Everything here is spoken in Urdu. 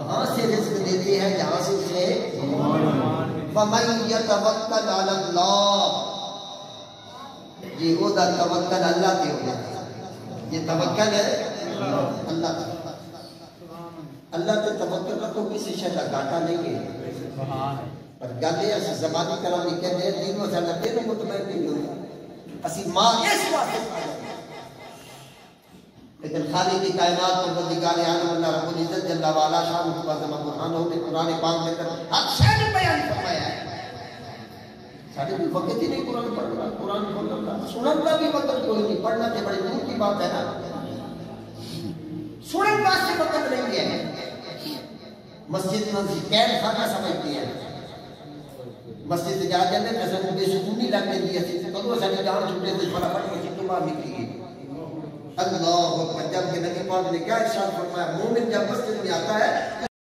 وہاں سے رزق دیتے ہیں جہاں سے اسے وَمَن يَتَوَكَّلْ عَلَى اللَّهِ جی وہ دا توکل اللہ کے ہو جاتا ہے. یہ توکل ہے اللہ کا. اللہ کے توکل کا تو کسی شے کا گھاٹا نہیں ہے. پر گل یہ زبانی کرام نہیں کہتے دینوں سے اللہ دینوں مطمئن نہیں ہوتا اسی ماں اس واسطے لیکن خالق کائنات پروردگار عالم اللہ رب العزت جل وعلا شان مقدمہ برہانہ نے قرآن پاک میں کر ہر شے میں بیان فرمایا ہے. سارے بھی وقت ہی نہیں قرآن پڑھنا قرآن پڑھنا سننا بھی وقت کوئی نہیں. پڑھنا تو بڑی دور کی بات ہے نا. سنن واسطے وقت نہیں ہے. مسجد میں غیر خانہ سمجھتی ہے. مسجد سے جا جاتے ہیں جیسے بے سکونی لگ گئی ہے تو سارے جان چھوٹے سے فٹافٹ مسجد تو باہر نکلی ہے. اللہ اکبر. جب کہ نبی پاک نے کیا ارشاد فرمایا مومن جب مسجد میں آتا ہے